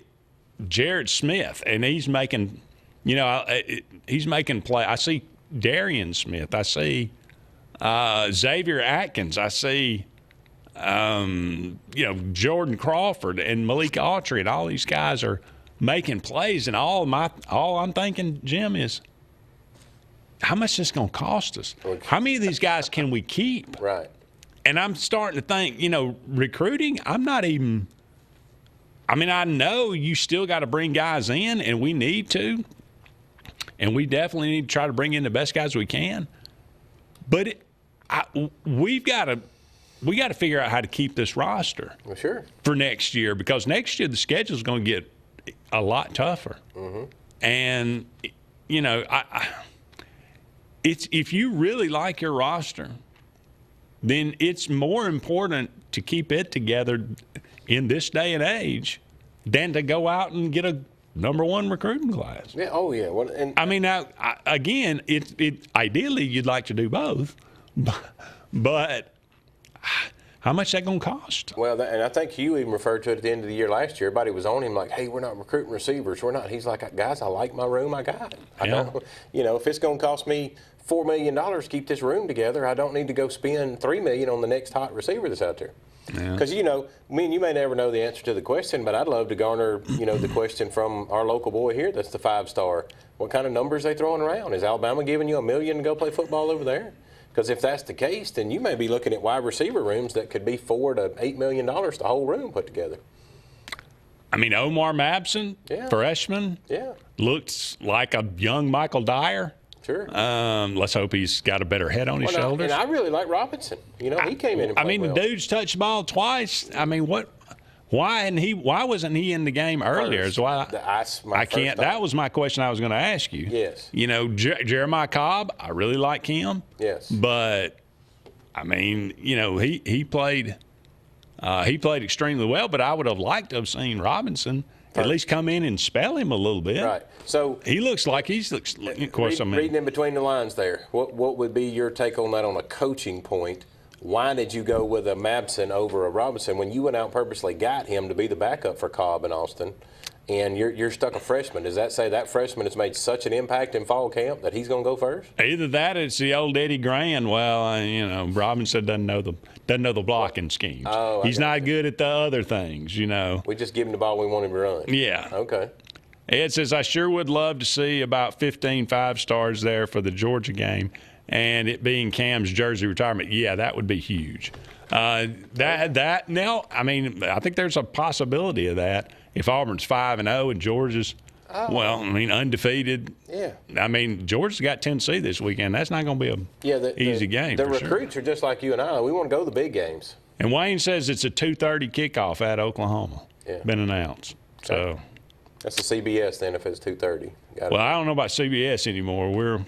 Jared Smith, and he's making, he's making play. I see Darian Smith. I see Xavier Atkins. I see, Jordan Crawford and Malik Autry, and all these guys are making plays. And all I'm thinking, Jim, is, how much is this going to cost us? How many of these guys can we keep? Right. And I'm starting to think, recruiting, I'm not even – I mean, I know you still got to bring guys in, and we need to. And we definitely need to try to bring in the best guys we can. But we got to figure out how to keep this roster for next year, because next year the schedule is going to get a lot tougher. Mm-hmm. And it's if you really like your roster, then it's more important to keep it together in this day and age than to go out and get a number one recruiting class. Yeah. Oh, yeah. Well, and I mean, now again, it ideally you'd like to do both, but how much is that going to cost? Well, and I think Hugh even referred to it at the end of the year last year. Everybody was on him like, "Hey, we're not recruiting receivers. We're not." He's like, "Guys, I like my room. I got it. I don't. If it's going to cost me $4 million to keep this room together, I don't need to go spend $3 million on the next hot receiver that's out there." Because me and you may never know the answer to the question, but I'd love to garner the question from our local boy here that's the 5-star. What kind of numbers they throwing around? Is Alabama giving you $1 million to go play football over there? Because if that's the case, then you may be looking at wide receiver rooms that could be $4 to $8 million the whole room put together. I mean, Omar Mabson, freshman, looks like a young Michael Dyer. Sure. Let's hope he's got a better head on his shoulders. And I really like Robinson. He came in and played well. The dude's touched the ball twice. I mean, why wasn't he in the game earlier? That was my question I was going to ask you. Yes. Jeremiah Cobb, I really like him. Yes. But I mean, he played extremely well, but I would have liked to have seen Robinson at least come in and spell him a little bit. Right. So he looks like of course, reading in between the lines there, what would be your take on that on a coaching point? Why did you go with a Mabson over a Robinson when you went out and purposely got him to be the backup for Cobb and Austin, and you're stuck a freshman? Does that say that freshman has made such an impact in fall camp that he's going to go first? Either that or it's the old Eddie Grand. Well, Robinson doesn't know the blocking schemes. He's not good at the other things, We just give him the ball we want him to run. Yeah. Okay. Ed says, I sure would love to see about 15 5-stars there for the Georgia game, and it being Cam's jersey retirement. Yeah, that would be huge. I think there's a possibility of that if Auburn's 5-0 and Georgia's undefeated. Yeah. I mean, Georgia's got Tennessee this weekend. That's not going to be an easy game. The recruits are just like you and I. We want to go to the big games. And Wayne says it's a 2:30 kickoff at Oklahoma. Yeah. Been announced. So that's the CBS then if it's 2:30. Well, I don't know about CBS anymore. We're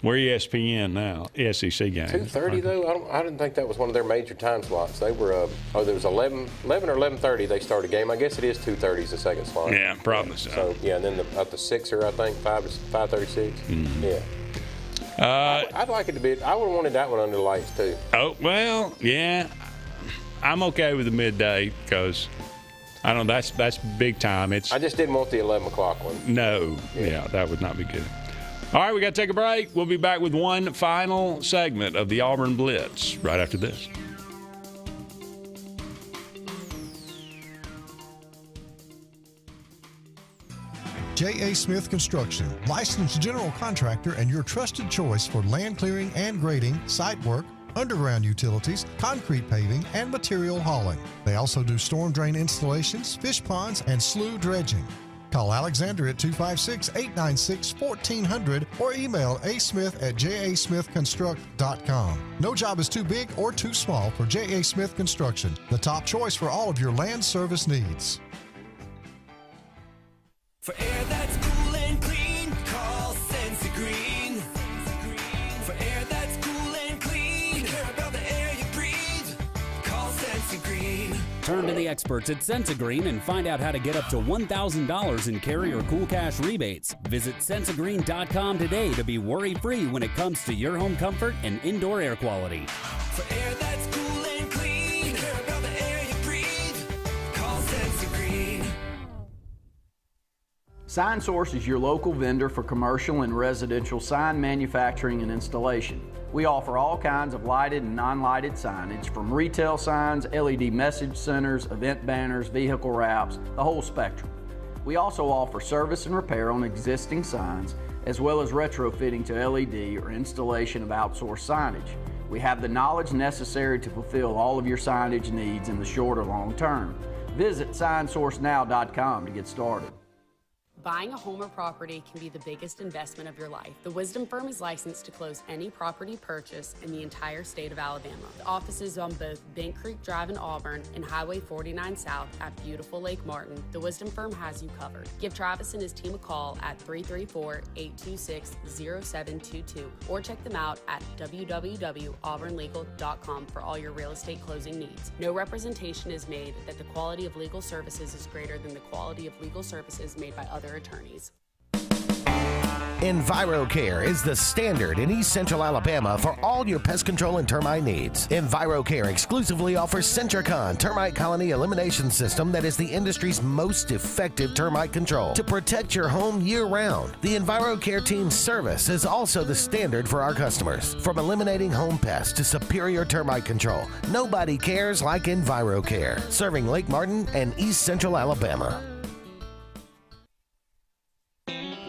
ESPN now, SEC games. 2:30 though. I didn't think that was one of their major time slots. They were there was 11 or 11:30 they start a game. I guess it is 2:30 is the second slot. Yeah, probably so. So yeah, and then the Sixer I think 5:36. Mm-hmm. Yeah. I'd like it to be. I would have wanted that one under the lights too. Oh well, yeah. I'm okay with the midday because I don't know that's big time. I just didn't want the 11 o'clock one. No, yeah, that would not be good. All right, we got to take a break. We'll be back with one final segment of the Auburn Blitz right after this. J.A. Smith Construction, licensed general contractor and your trusted choice for land clearing and grading, site work, underground utilities, concrete paving, and material hauling. They also do storm drain installations, fish ponds, and slough dredging. Call Alexander at 256-896-1400 or email asmith@jasmithconstruct.com. No job is too big or too small for J.A. Smith Construction, the top choice for all of your land service needs. For air that's cool and clean, call Sensi Green. For air that's cool and clean, care about the air you breathe, call Sensi Green. Turn to the experts at Sensigreen and find out how to get up to $1,000 in carry or cool cash rebates. Visit Sensigreen.com today to be worry-free when it comes to your home comfort and indoor air quality. For air that's cool and clean, care about the air you breathe, call Sensi Green. Sign Source is your local vendor for commercial and residential sign manufacturing and installation. We offer all kinds of lighted and non-lighted signage, from retail signs, LED message centers, event banners, vehicle wraps, the whole spectrum. We also offer service and repair on existing signs, as well as retrofitting to LED or installation of outsourced signage. We have the knowledge necessary to fulfill all of your signage needs in the short or long term. Visit signsourcenow.com to get started. Buying a home or property can be the biggest investment of your life. The Wisdom Firm is licensed to close any property purchase in the entire state of Alabama. The office is on both Bent Creek Drive in Auburn and Highway 49 South at beautiful Lake Martin. The Wisdom Firm has you covered. Give Travis and his team a call at 334-826-0722 or check them out at www.auburnlegal.com for all your real estate closing needs. No representation is made that the quality of legal services is greater than the quality of legal services made by other attorneys. EnviroCare is the standard in East Central Alabama for all your pest control and termite needs. EnviroCare exclusively offers Sentricon termite colony elimination system that is the industry's most effective termite control to protect your home year-round. The EnviroCare team's service is also the standard for our customers. From eliminating home pests to superior termite control, nobody cares like EnviroCare, serving Lake Martin and East Central Alabama.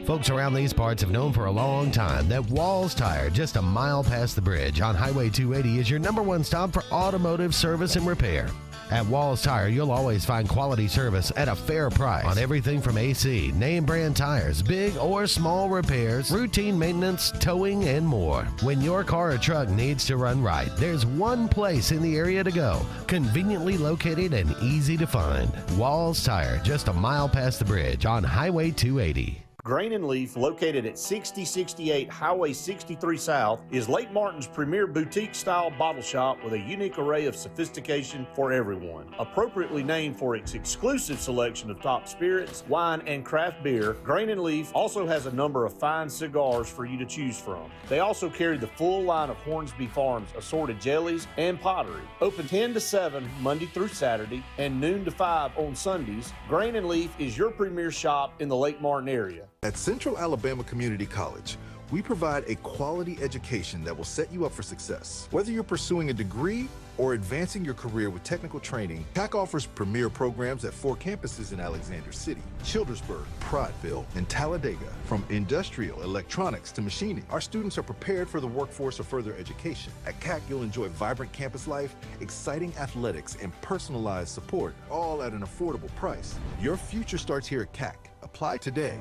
Folks around these parts have known for a long time that Walls Tire, just a mile past the bridge on Highway 280, is your number one stop for automotive service and repair. At Walls Tire, you'll always find quality service at a fair price on everything from AC, name brand tires, big or small repairs, routine maintenance, towing, and more. When your car or truck needs to run right, there's one place in the area to go, conveniently located and easy to find. Walls Tire, just a mile past the bridge on Highway 280. Grain and Leaf, located at 6068 Highway 63 South, is Lake Martin's premier boutique-style bottle shop with a unique array of sophistication for everyone. Appropriately named for its exclusive selection of top spirits, wine, and craft beer, Grain and Leaf also has a number of fine cigars for you to choose from. They also carry the full line of Hornsby Farms assorted jellies and pottery. Open 10 to 7 Monday through Saturday and noon to 5 on Sundays, Grain and Leaf is your premier shop in the Lake Martin area. At Central Alabama Community College, we provide a quality education that will set you up for success. Whether you're pursuing a degree or advancing your career with technical training, CAC offers premier programs at 4 campuses in Alexander City, Childersburg, Prattville, and Talladega. From industrial, electronics to machining, our students are prepared for the workforce or further education. At CAC, you'll enjoy vibrant campus life, exciting athletics, and personalized support, all at an affordable price. Your future starts here at CAC. Apply today.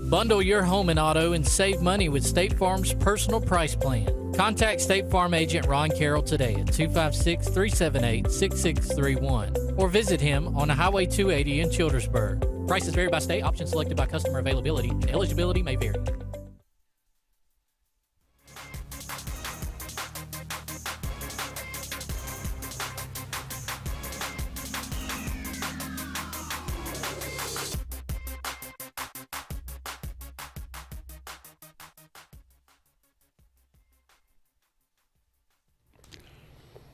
Bundle your home and auto and save money with State Farm's personal price plan. Contact State Farm agent Ron Carroll today at 256-378-6631 or visit him on Highway 280 in Childersburg. Prices vary by state, options selected by customer availability, and eligibility may vary.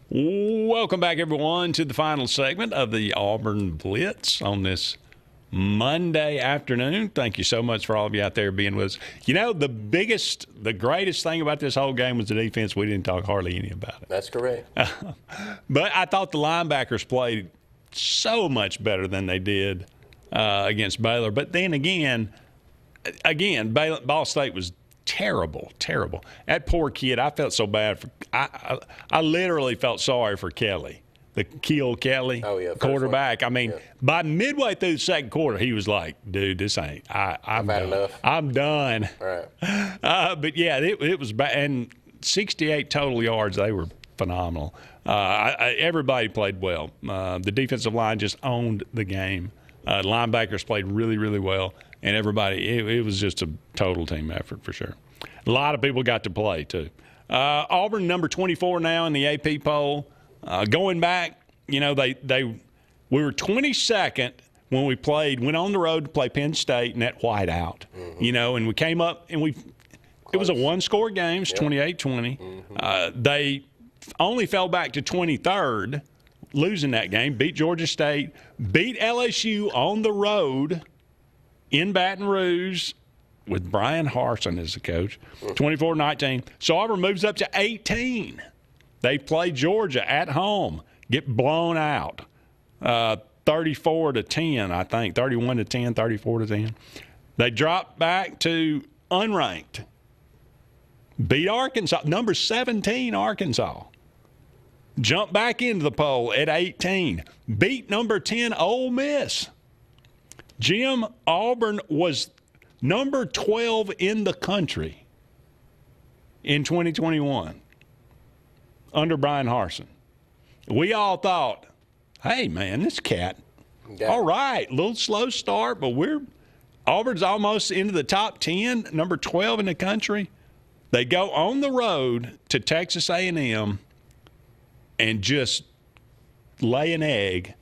Welcome back, everyone, to the final segment of the Auburn Blitz on this Monday afternoon. Thank you so much for all of you out there being with us. You know, the greatest thing about this whole game was the defense. We didn't talk hardly any about it. That's correct. But I thought the linebackers played so much better than they did against Baylor. But then again, Ball State was terrible. That poor kid, I felt so bad for. I literally felt sorry for Kelly, the Keel Kelly quarterback. I mean, by midway through the second quarter, he was like, "Dude, this ain't. I'm done. Enough. I'm done." Right. But yeah, it was bad. And 68 total yards. They were phenomenal. Everybody played well. The defensive line just owned the game. Linebackers played really, really well. And everybody, it was just a total team effort for sure. A lot of people got to play, too. Auburn, number 24 now in the AP poll. Going back, you know, we were 22nd when we went on the road to play Penn State in that whiteout. Mm-hmm. You know, and we came up and it was a one-score game, 28-20. Mm-hmm. They only fell back to 23rd, losing that game, beat Georgia State, beat LSU on the road in Baton Rouge with Brian Harsin as the coach, 24-19. So Auburn moves up to 18. They play Georgia at home, get blown out, 34-10, I think, 31-10, 34-10. They drop back to unranked, beat Arkansas, number 17 Arkansas. Jump back into the poll at 18, beat number 10 Ole Miss. Jim, Auburn was number 12 in the country in 2021 under Brian Harsin. We all thought, hey, man, this cat, all right, little slow start, but Auburn's almost into the top 10, number 12 in the country. They go on the road to Texas A&M and just lay an egg,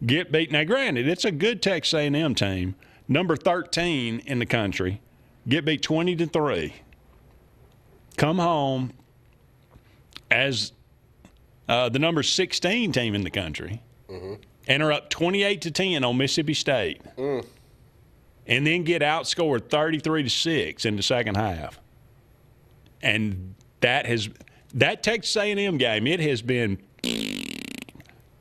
get beat. Now, granted, it's a good Texas A&M team, number 13 in the country, get beat 20-3. Come home as the number 16 team in the country, and are up 28-10 on Mississippi State, and then get outscored 33-6 in the second half. And that Texas A&M game, it has been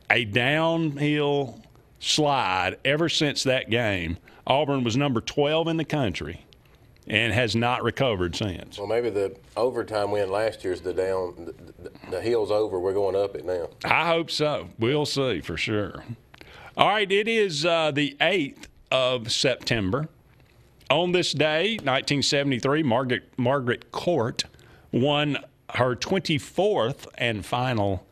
a downhill slide ever since that game. Auburn was number 12 in the country and has not recovered since. Well, maybe the overtime win last year's the hill's over. We're going up it now. I hope so. We'll see for sure. All right, it is the 8th of September. On this day, 1973, Margaret Court won her 24th and final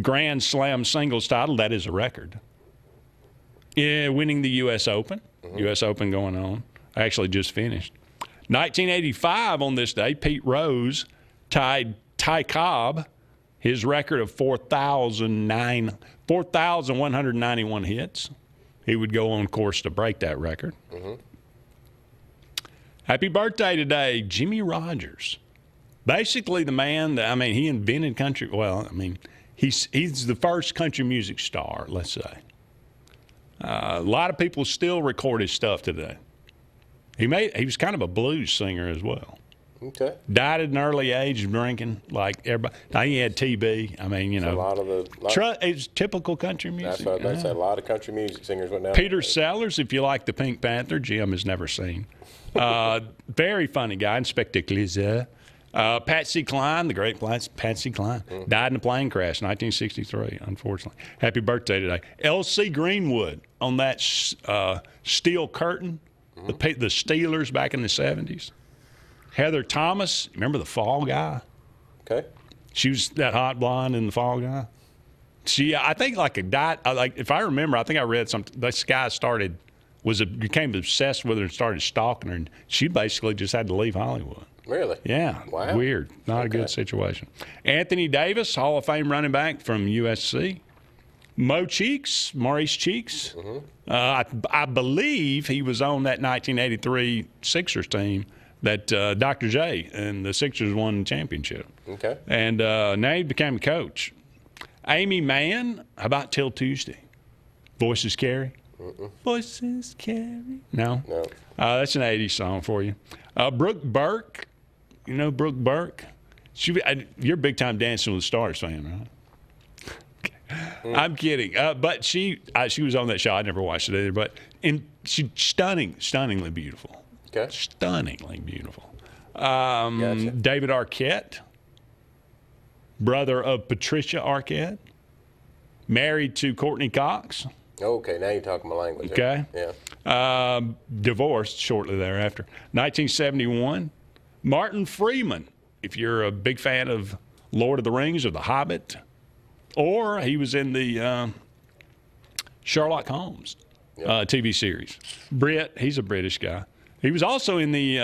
Grand Slam singles title. That is a record. Winning the U.S. Open. U.S. Open going on. Actually just finished. 1985 on this day, Pete Rose tied Ty Cobb, his record of 4,191 hits. He would go on course to break that record. Happy birthday today, Jimmy Rogers. Basically the man that, he invented country. Well, he's the first country music star, let's say. A lot of people still record his stuff today. He was kind of a blues singer as well. Okay. Died at an early age of drinking, like everybody. Now, he had TB. It's typical country music. That's what they said. A lot of country music singers went down. Peter Sellers, if you like the Pink Panther, Jim has never seen. Very funny guy, Inspector Clouseau. Patsy Cline, the great Patsy Cline, died in a plane crash in 1963, unfortunately. Happy birthday today. L.C. Greenwood on that steel curtain, the Steelers back in the 70s. Heather Thomas, remember the Fall Guy? Okay. She was that hot blonde in the Fall Guy. I think if I remember, I think I read something. This guy became obsessed with her and started stalking her, and she basically just had to leave Hollywood. Really? Yeah. Wow. Weird. Not a good situation. Anthony Davis, Hall of Fame running back from USC. Maurice Cheeks. I believe he was on that 1983 Sixers team that Dr. J and the Sixers won the championship. Okay. And now he became a coach. Amy Mann, how about Till Tuesday? Voices Carry? Voices Carry? No. That's an 80s song for you. Brooke Burke. You know Brooke Burke? You're a big-time Dancing with the Stars fan, right? I'm kidding. But she was on that show. I never watched it either. But she's stunningly beautiful. Okay. Stunningly beautiful. Gotcha. David Arquette, brother of Patricia Arquette, married to Courtney Cox. Okay, now you're talking my language. Okay. Yeah. Divorced shortly thereafter. 1971, Martin Freeman, if you're a big fan of Lord of the Rings or The Hobbit, or he was in the Sherlock Holmes TV series. He's a British guy. He was also in the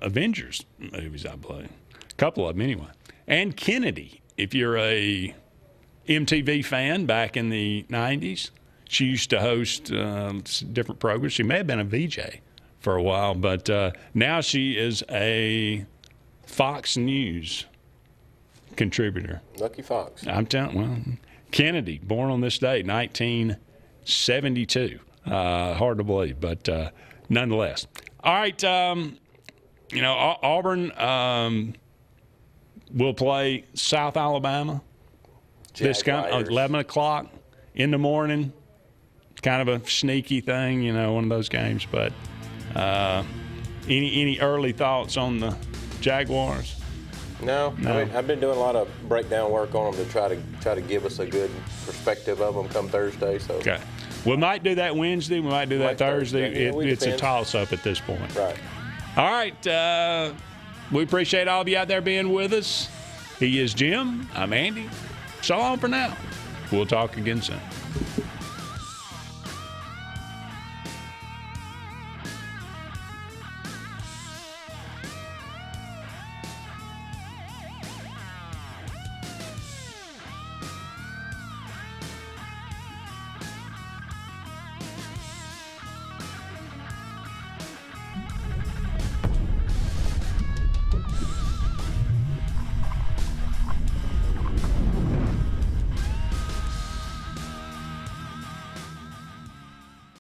Avengers movies, I believe. A couple of them anyway. And Kennedy, if you're a MTV fan back in the 90s. She used to host different programs. She may have been a VJ for a while, but now she is a Fox News contributor. Lucky Fox. I'm telling Kennedy, born on this day, 1972. Hard to believe, but nonetheless. All right, Auburn will play South Alabama this coming 11 o'clock in the morning. Kind of a sneaky thing, one of those games. But any early thoughts on the Jaguars? No. I mean, I've been doing a lot of breakdown work on them to try to give us a good perspective of them come Thursday. So. Okay. We might do that Wednesday. We might do that Thursday. Yeah, It's a toss-up at this point. Right. All right. We appreciate all of you out there being with us. He is Jim. I'm Andy. So long for now. We'll talk again soon.